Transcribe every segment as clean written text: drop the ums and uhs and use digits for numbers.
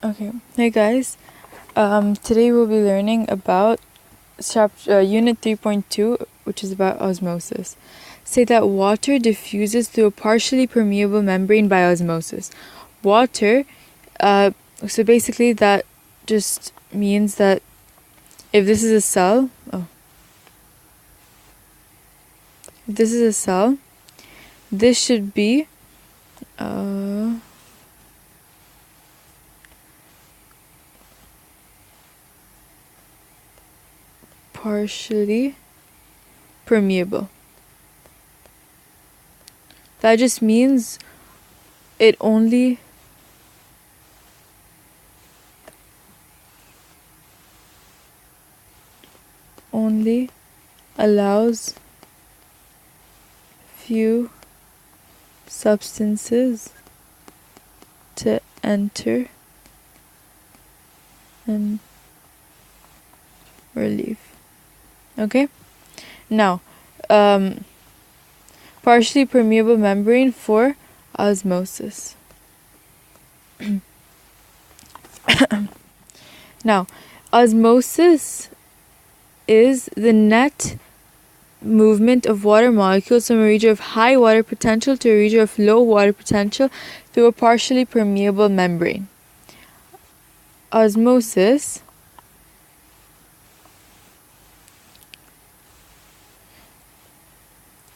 Okay, hey guys. Today we'll be learning about Unit 3.2, which is about osmosis. Say that water diffuses through a partially permeable membrane by osmosis. Water, so basically that just means that if this is a cell, if this is a cell, this should be, partially permeable. That just means it only allows few substances to enter and relieve. Okay? Now, partially permeable membrane for osmosis. Now, osmosis is the net movement of water molecules from a region of high water potential to a region of low water potential through a partially permeable membrane. Osmosis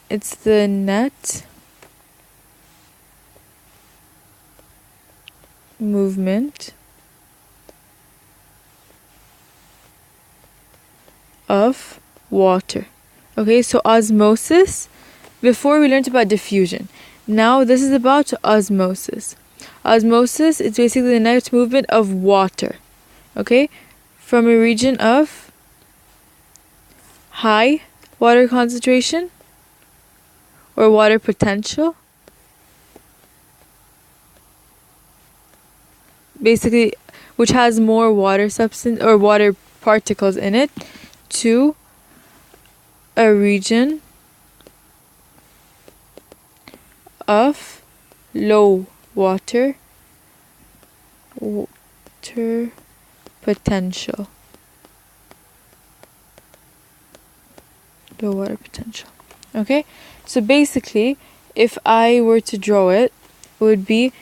it's the net movement of water. Okay, so osmosis, before we learned about diffusion. Now this is about osmosis. Osmosis is basically the net movement of water, okay, from a region of high water concentration or water potential, basically, which has more water substance or water particles in it, to a region of low water potential. Low water potential. Okay? So basically, if I were to draw it, it would be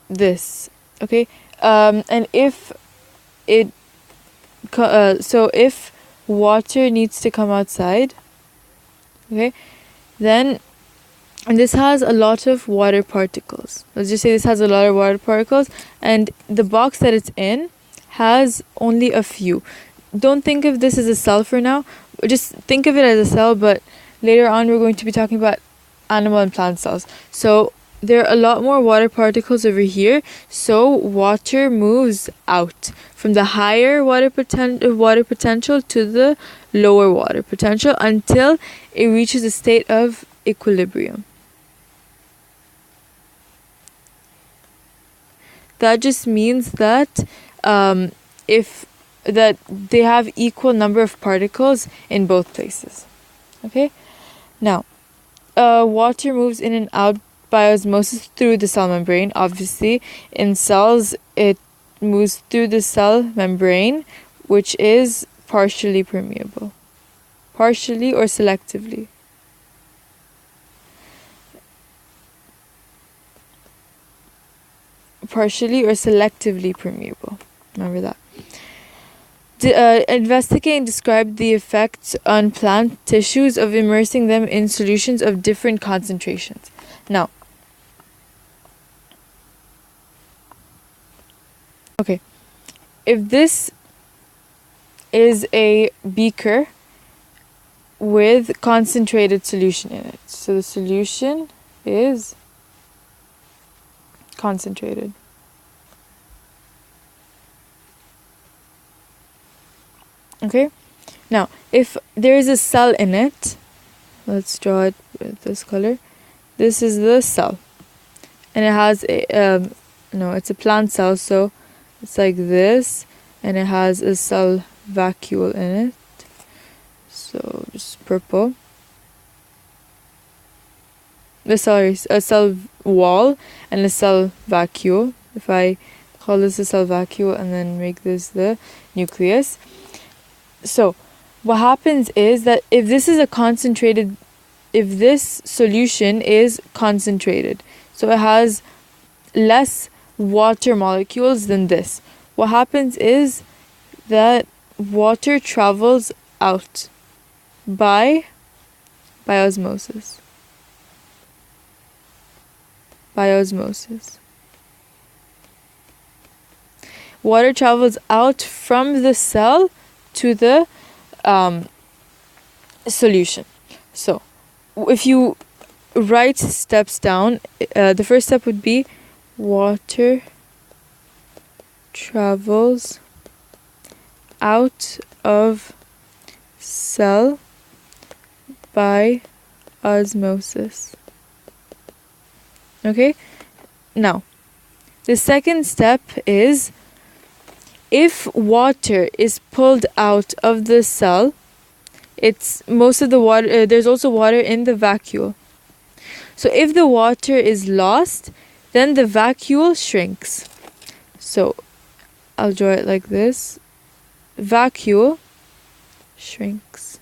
this. Okay? And if it so if water needs to come outside, okay, then, and this has a lot of water particles. Let's just say this has a lot of water particles, and the box that it's in has only a few. Don't think of this as a cell for now. Just think of it as a cell, but later on we're going to be talking about animal and plant cells. So there are a lot more water particles over here, so water moves out from the higher water potential to the lower water potential until it reaches a state of equilibrium. That just means that if that they have equal number of particles in both places. Okay? Now, water moves in and out by osmosis through the cell membrane. Obviously, in cells, it moves through the cell membrane, which is partially permeable. Partially or selectively. Partially or selectively permeable. Remember that. Investigate and describe the effects on plant tissues of immersing them in solutions of different concentrations. Now, okay, if this is a beaker with concentrated solution in it, so the solution is concentrated. Okay, now if there is a cell in it, let's draw it with this color. This is the cell, and it has a it's a plant cell, so it's like this, and it has a cell vacuole in it. So just purple. A cell wall and a cell vacuole. If I call this the cell vacuole, and then make this the nucleus. So what happens is that if this solution is concentrated, so it has less water molecules than this, what happens is that water travels out by osmosis. Water travels out from the cell to the solution. So if you write steps down, the first step would be water travels out of cell by osmosis. Okay? Now, the second step is, if water is pulled out of the cell, it's most of the water, there's also water in the vacuole. So if the water is lost, then the vacuole shrinks. So I'll draw it like this. Vacuole shrinks.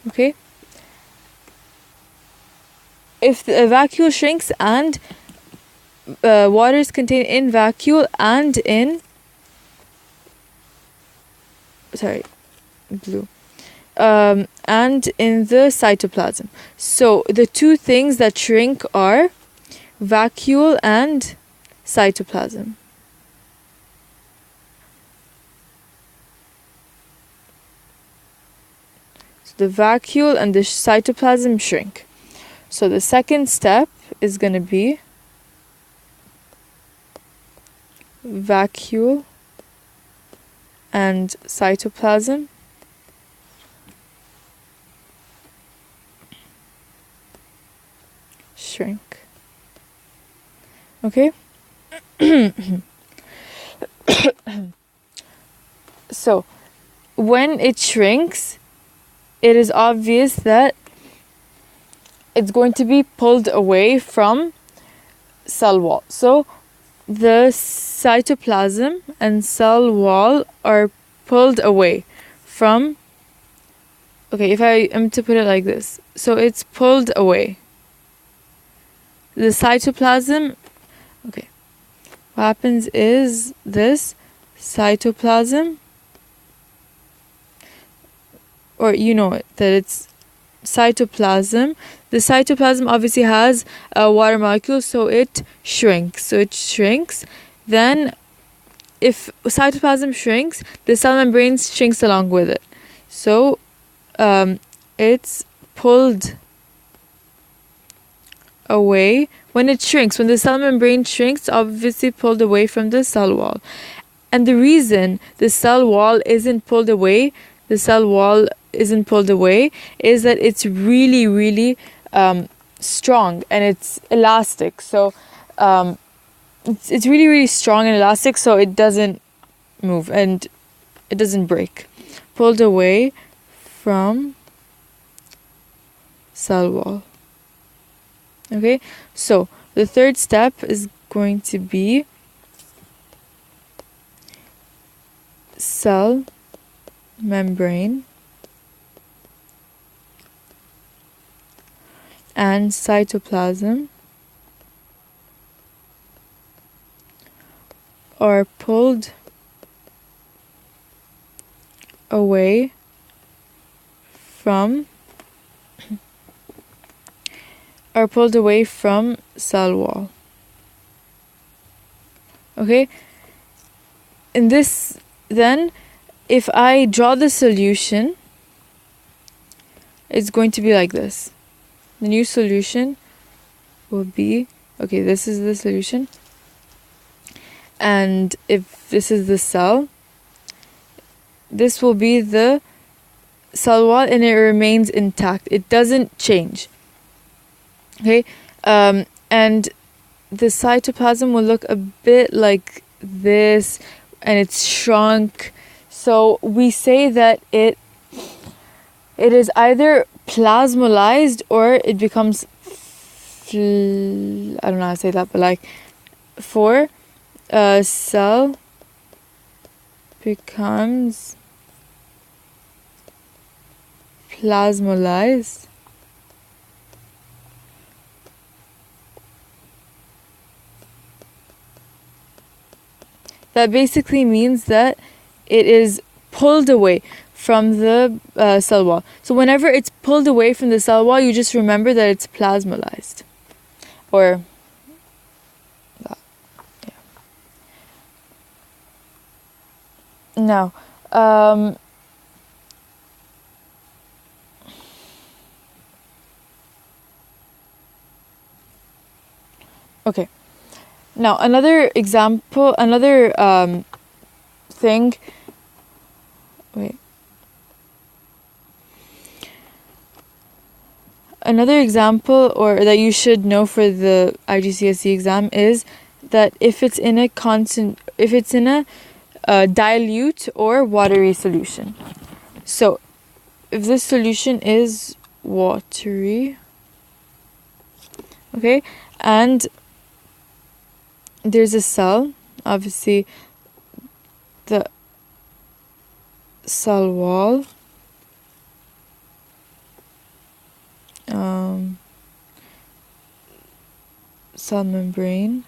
Okay? If the vacuole shrinks and water is contained in vacuole and in blue and in the cytoplasm. So the two things that shrink are vacuole and cytoplasm. So the vacuole and the cytoplasm shrink. So the second step is going to be vacuole and cytoplasm shrink. Okay? So when it shrinks, it is obvious that it's going to be pulled away from cell wall. So the cytoplasm and cell wall are pulled away from, okay, if I am to put it like this, so it's pulled away. The cytoplasm, okay, what happens is this cytoplasm, or you know it, that it's cytoplasm. The cytoplasm obviously has a water molecule, so it shrinks. Then if cytoplasm shrinks, the cell membrane shrinks along with it. So it's pulled away. When it shrinks, when the cell membrane shrinks, obviously pulled away from the cell wall. And the reason the cell wall isn't pulled away is that it's really, really strong and it's elastic. So it's really, really strong and elastic, so it doesn't move and it doesn't break. Pulled away from cell wall. Okay, so the third step is going to be cell membrane and cytoplasm are pulled away from cell wall. Okay, in this, then if I draw the solution, it's going to be like this. The new solution will be, okay, this is the solution, and if this is the cell, this will be the cell wall and it remains intact. It doesn't change. Okay, and the cytoplasm will look a bit like this, and it's shrunk. So we say that it is either plasmolized or it becomes I don't know how to say that, but like for a cell becomes plasmolized, that basically means that it is pulled away from the cell wall. So whenever it's pulled away from the cell wall, you just remember that it's plasmolized. Or that. Yeah. Now, okay. Now another example, another thing. Wait. Another example, or that you should know for the IGCSE exam, is that if it's in a dilute or watery solution. So, if this solution is watery, okay, and there's a cell, obviously the cell wall, cell membrane,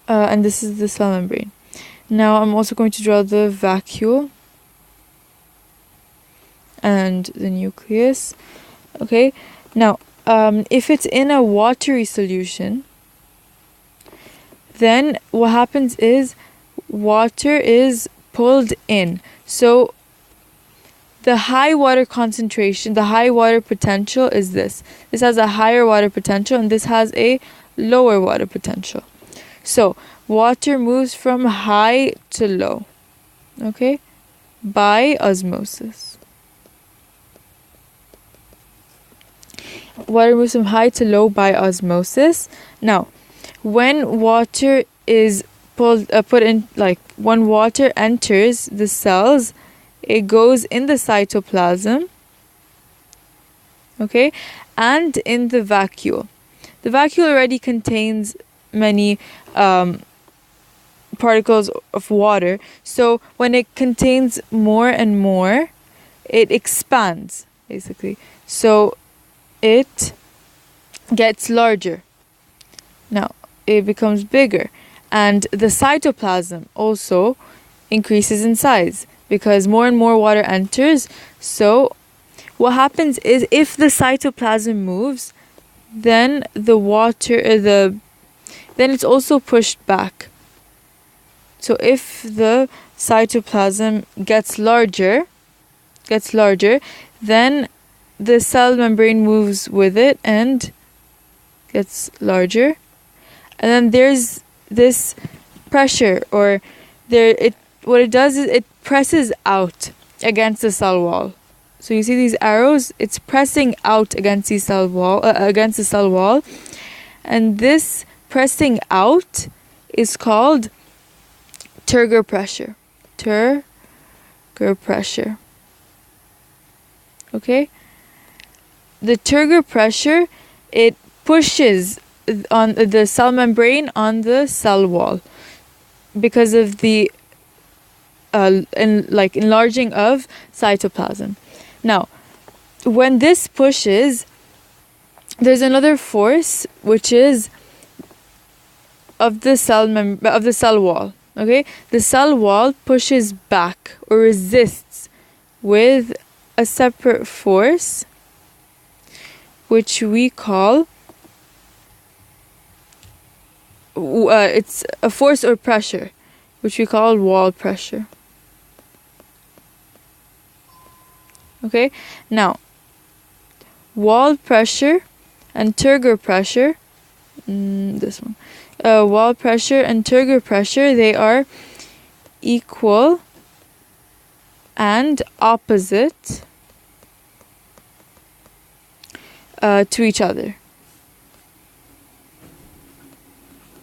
and this is the cell membrane. Now I'm also going to draw the vacuole and the nucleus. Okay, now if it's in a watery solution, then what happens is water is pulled in. So the high water concentration, the high water potential is this. This has a higher water potential and this has a lower water potential. So water moves from high to low, okay, by osmosis. Water moves from high to low by osmosis. Now, when water is put in, like when water enters the cells, it goes in the cytoplasm, okay, and in the vacuole. The vacuole already contains many particles of water, so when it contains more and more, it expands, basically. So it gets larger. Now, it becomes bigger. And the cytoplasm also increases in size because more and more water enters. So what happens is if the cytoplasm moves, then the water, then it's also pushed back. So if the cytoplasm gets larger, then the cell membrane moves with it and gets larger. And then there's this pressure, or what it does is it presses out against the cell wall. So you see these arrows, it's pressing out against the cell wall, and this pressing out is called Turgor pressure. Turgor pressure. Okay? The Turgor pressure, it pushes on the cell membrane on the cell wall because of the enlarging of cytoplasm. Now, when this pushes, there's another force which is of the cell wall. Okay, the cell wall pushes back or resists with a separate force, which we call it's a force or pressure, which we call wall pressure. Okay, now wall pressure and Turgor pressure, wall pressure and Turgor pressure, they are equal and opposite to each other.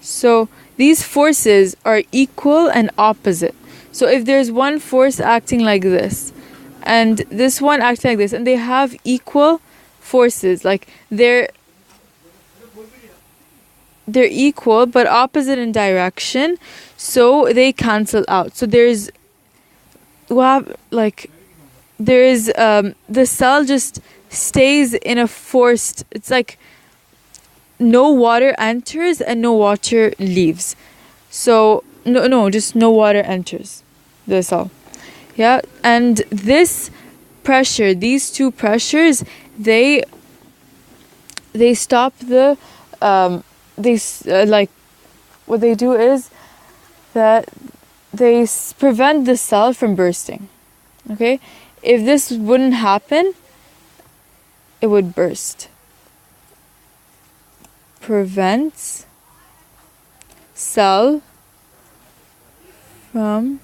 So these forces are equal and opposite. So if there's one force acting like this and this one acting like this, and they have equal forces. Like they're equal but opposite in direction, so they cancel out. So there's the cell just stays in a forced, it's like no water enters and no water leaves. So just no water enters the cell. Yeah, and this pressure, these two pressures, they stop the like what they do is that they prevent the cell from bursting. Okay, if this wouldn't happen, it would burst. Prevents cell from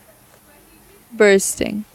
bursting.